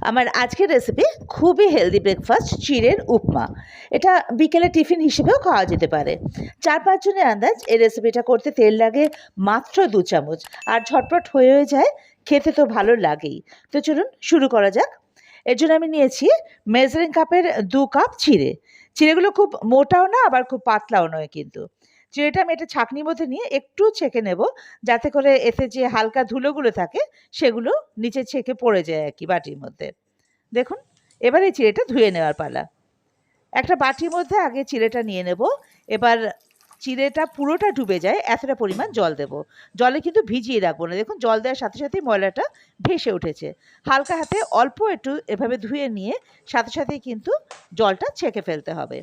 আমার আজকের রেসিপি খুবই হেলদি ব্রেকফাস্ট চিড়ের উপমা। এটা বিকেলে টিফিন হিসেবেও খাওয়া যেতে পারে। 4-5 জনের আন্দাজ এই রেসিপিটা করতে তেল লাগে মাত্র 2 চামচ, আর ঝটপট হয়ে যায়, খেতে তো ভালো লাগেই। তো চলুন শুরু করা যাক। এর জন্য আমি নিয়েছি মেজারিং কাপের 2 কাপ চিড়ে। চিড়েগুলো খুব মোটাও না আবার খুব পাতলাও নয় কিন্তু। চিড়েটা আমি একটা ছাঁকনির মধ্যে নিয়ে একটু ছেঁকে নেব, যাতে করে এতে যে হালকা ধুলোগুলো থাকে সেগুলো নিচে ছেঁকে পড়ে যায় আর কি বাটির মধ্যে। দেখুন, এবার এই চিড়েটা ধুয়ে নেওয়ার পালা। একটা বাটির মধ্যে আগে চিড়েটা নিয়ে নেব। এবার চিড়েটা পুরোটা ডুবে যায় এতটা পরিমাণ জল দেব। জলে কিন্তু ভিজিয়ে রাখবো না। দেখুন, জল দেওয়ার সাথে সাথেই ময়লাটা ভেসে উঠেছে। হালকা হাতে অল্প একটু এভাবে ধুয়ে নিয়ে সাথে সাথেই কিন্তু জলটা ছেঁকে ফেলতে হবে।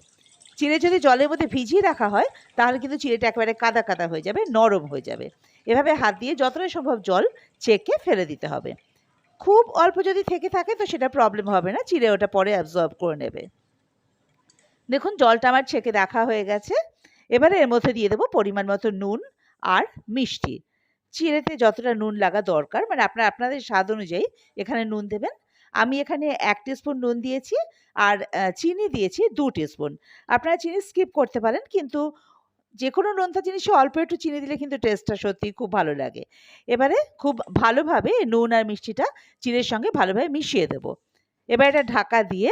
চিড়ে যদি জলের মধ্যে ভিজিয়ে রাখা হয় তাহলে কিন্তু চিড়েটা একেবারে কাদা কাদা হয়ে যাবে, নরম হয়ে যাবে। এভাবে হাত দিয়ে যতটা সম্ভব জল ছেঁকে ফেলে দিতে হবে। খুব অল্প যদি থেকে থাকে তো সেটা প্রবলেম হবে না, চিড়ে ওটা পরে অ্যাবজর্ব করে নেবে। দেখুন, জলটা আমার ছেঁকে রাখা হয়ে গেছে। এবারে এর মধ্যে দিয়ে দেবো পরিমাণ মতো নুন আর মিষ্টি। চিড়েতে যতটা নুন লাগা দরকার, মানে আপনাদের স্বাদ অনুযায়ী এখানে নুন দেবেন। আমি এখানে 1 টিস্পুন নুন দিয়েছি, আর চিনি দিয়েছি 2 টিস্পুন। আপনারা চিনি স্কিপ করতে পারেন, কিন্তু যে কোনো নোনতা জিনিসে অল্প একটু চিনি দিলে কিন্তু টেস্টটা সত্যিই খুব ভালো লাগে। এবারে খুব ভালোভাবে নুন আর মিষ্টিটা চিড়ের সঙ্গে ভালোভাবে মিশিয়ে দেব। এবার এটা ঢাকা দিয়ে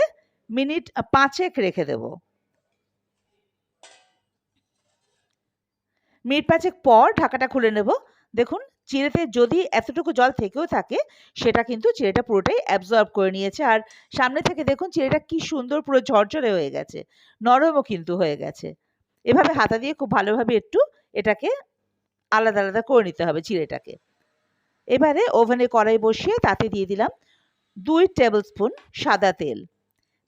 মিনিট 5 রেখে দেব। মিনিট 5 পর ঢাকাটা খুলে নেব। দেখুন, চিড়েতে যদি এতটুকু জল থেকেও থাকে সেটা কিন্তু চিড়েটা পুরোটাই অ্যাবজর্ব করে নিয়েছে। আর সামনে থেকে দেখুন চিড়েটা কি সুন্দর পুরো ঝরঝরে হয়ে গেছে, নরমও কিন্তু হয়ে গেছে। এভাবে হাতা দিয়ে খুব ভালোভাবে একটু এটাকে আলাদা আলাদা করে নিতে হবে চিড়েটাকে। এবারে ওভেনে কড়াই বসিয়ে তাতে দিয়ে দিলাম 2 টেবিল স্পুন সাদা তেল।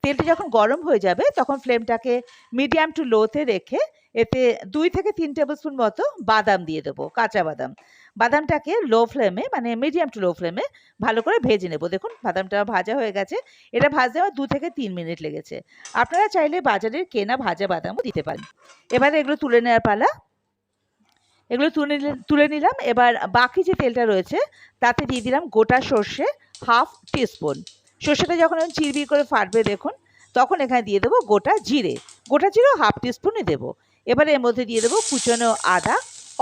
তেলটা যখন গরম হয়ে যাবে তখন ফ্লেমটাকে মিডিয়াম টু লোতে রেখে এতে 2 থেকে 3 টেবিল স্পুন মতো বাদাম দিয়ে দেবো, কাঁচা বাদাম। বাদামটাকে লো ফ্লেমে, মানে মিডিয়াম টু লো ফ্লেমে ভালো করে ভেজে নেব। দেখুন, বাদামটা ভাজা হয়ে গেছে। এটা ভাজতে আমার 2 থেকে 3 মিনিট লেগেছে। আপনারা চাইলে বাজারের কেনা ভাজা বাদামও দিতে পারেন। এবারে এগুলো তুলে নেওয়ার পালা। এগুলো তুলে নিলাম। এবার বাকি যে তেলটা রয়েছে তাতে দিয়ে দিলাম গোটা সর্ষে হাফ টিস্পুন। সর্ষেটা যখন আমি চিরবির করে ফাটবে দেখুন, তখন এখানে দিয়ে দেবো গোটা জিরে। গোটা জিরেও হাফ টিস্পুনই দেবো। এবারে এর মধ্যে দিয়ে দেবো কুচনো আদা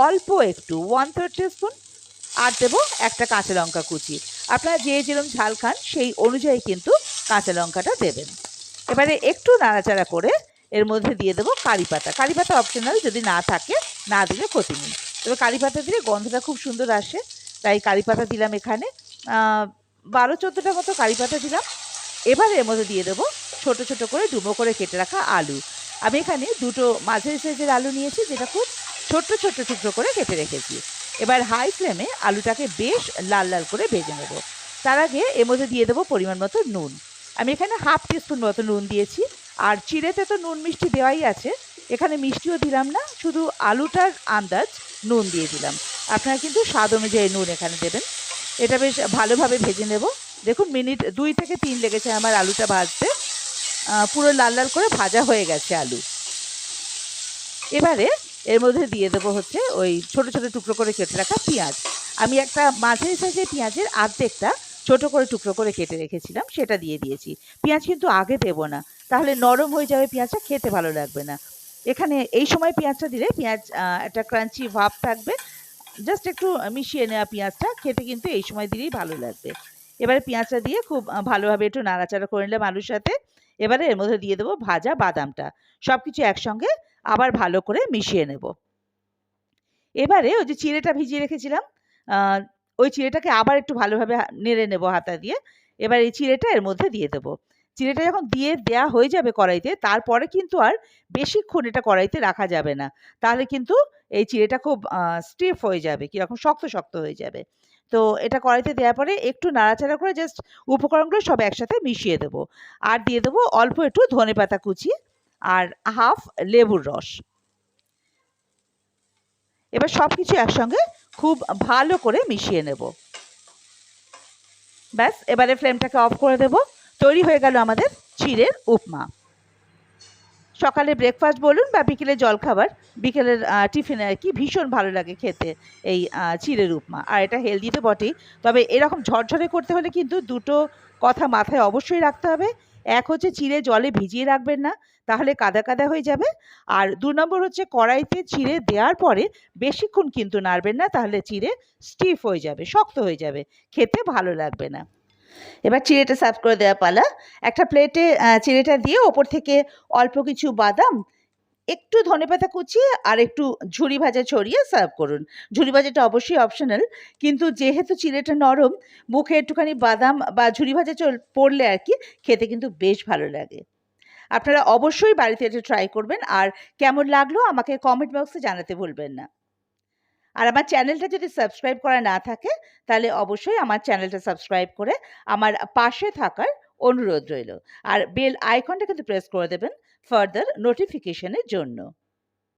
অল্প একটু, 1/3 টিস্পুন। আর দেবো একটা কাঁচা লঙ্কা কুচি। আপনারা যে যেরকম ঝাল খান সেই অনুযায়ী কিন্তু কাঁচা লঙ্কাটা দেবেন। এবারে একটু নাড়াচাড়া করে এর মধ্যে দিয়ে দেবো কারি পাতা। কারি পাতা অপশনাল, যদি না থাকে না দিলে ক্ষতি নেই। তবে কারি পাতা দিলে গন্ধটা খুব সুন্দর আসে, তাই কারি পাতা দিলাম এখানে 12-14টা মতো কারি পাতা দিলাম। এবার এর মধ্যে দিয়ে দেবো ছোট ছোট করে ডুবো করে কেটে রাখা আলু। আমি এখানে 2টো মাঝারি সাইজের আলু নিয়েছি, যেটা খুব ছোট্ট ছোট্ট টুকরো করে কেটে রেখেছি। এবার হাই ফ্লেমে আলুটাকে বেশ লাল লাল করে ভেজে নেব। তার আগে এর মধ্যে দিয়ে দেবো পরিমাণ মতো নুন। আমি এখানে হাফ টিস্পুন মতো নুন দিয়েছি। আর চিড়েতে তো নুন মিষ্টি দেওয়াই আছে, এখানে মিষ্টিও দিলাম না, শুধু আলুটার আন্দাজ নুন দিয়ে দিলাম। আপনারা কিন্তু স্বাদ অনুযায়ী নুন এখানে দেবেন। এটা বেশ ভালোভাবে ভেজে নেব। দেখুন, মিনিট 2 থেকে 3 লেগেছে আমার আলুটা ভাজতে। পুরো লাল লাল করে ভাজা হয়ে গেছে আলু। এবারে এর মধ্যে দিয়ে দেবো হচ্ছে ওই ছোট ছোট টুকরো করে কেটে রাখা পেঁয়াজ। আমি একটা মাঝারি সাইজের পেঁয়াজের অর্ধেকটা ছোট করে টুকরো করে কেটে রেখেছিলাম, সেটা দিয়ে দিয়েছি। পেঁয়াজ কিন্তু আগে দেবো না, তাহলে নরম হয়ে যাবে পেঁয়াজটা, খেতে ভালো লাগবে না। এখানে এই সময় পেঁয়াজটা দিলে পেঁয়াজ একটা ক্রাঞ্চি ভাব থাকবে। জাস্ট একটু মিশিয়ে নেওয়া পেঁয়াজটা খেতে কিন্তু এই সময় দিলেই ভালো লাগবে। এবারে পেঁয়াজটা দিয়ে খুব ভালোভাবে একটু নাড়াচাড়া করে নিলাম আলুর সাথে। এবারে এর মধ্যে দিয়ে দেবো ভাজা বাদামটা। সব কিছু একসঙ্গে আবার ভালো করে মিশিয়ে নেব। এবারে ওই যে চিড়েটা ভিজিয়ে রেখেছিলাম, ওই চিড়েটাকে আবার একটু ভালোভাবে নেড়ে নেব হাতা দিয়ে। এবার এই চিড়েটা এর মধ্যে দিয়ে দেবো। চিড়েটা যখন দেওয়া হয়ে যাবে কড়াইতে, তারপরে কিন্তু আর বেশিক্ষণ এটা কড়াইতে রাখা যাবে না। তাহলে কিন্তু এই চিড়েটা খুব স্টিফ হয়ে যাবে, কীরকম শক্ত শক্ত হয়ে যাবে। তো এটা কড়াইতে দেওয়ার পরে একটু নাড়াচাড়া করে জাস্ট উপকরণগুলো সব একসাথে মিশিয়ে দেবো। আর দিয়ে দেবো অল্প একটু ধনেপাতা কুচি আর হাফ লেবুর রস। এবার সব কিছু একসঙ্গে খুব ভালো করে মিশিয়ে নেব। ব্যাস, এবারে ফ্লেমটাকে অফ করে দেব। তৈরি হয়ে গেল আমাদের চিড়ের উপমা। সকালে ব্রেকফাস্ট বলুন বা বিকেলের জলখাবার, বিকেলের টিফিনে আর কি ভীষণ ভালো লাগে খেতে এই চিড়ের উপমা। আর এটা হেলদি তো বটেই, তবে এরকম ঝরঝরে করতে হলে কিন্তু 2টো কথা মাথায় অবশ্যই রাখতে হবে। এক হচ্ছে চিড়ে জলে ভিজিয়ে রাখবেন না, তাহলে কাদা কাদা হয়ে যাবে। আর ২ নম্বর হচ্ছে কড়াইতে চিড়ে দেওয়ার পরে বেশিক্ষণ কিন্তু নাড়বেন না, তাহলে চিড়ে স্টিফ হয়ে যাবে, শক্ত হয়ে যাবে, খেতে ভালো লাগবে না। এবার চিড়েটা সার্ভ করে দেওয়া পালা। একটা প্লেটে চিড়েটা দিয়ে ওপর থেকে অল্প কিছু বাদাম, একটু ধনেপাতা কুচি আর একটু ঝুরি ভাজা ছড়িয়ে সার্ভ করুন। ঝুরি ভাজাটা অবশ্যই অপশনাল, কিন্তু যেহেতু চিড়েটা নরম, মুখে একটুখানি বাদাম বা ঝুরি ভাজা পড়লে আর কি খেতে কিন্তু বেশ ভালো লাগে। আপনারা অবশ্যই বাড়িতে এটা ট্রাই করবেন, আর কেমন লাগলো আমাকে কমেন্ট বক্সে জানাতে ভুলবেন না। আর আমার চ্যানেলটা যদি সাবস্ক্রাইব করা না থাকে, তাহলে অবশ্যই আমার চ্যানেলটা সাবস্ক্রাইব করে আমার পাশে থাকার অনুরোধ রইল। আর বেল আইকনটা কিন্তু প্রেস করে দেবেন ফার্দার নোটিফিকেশনের জন্য।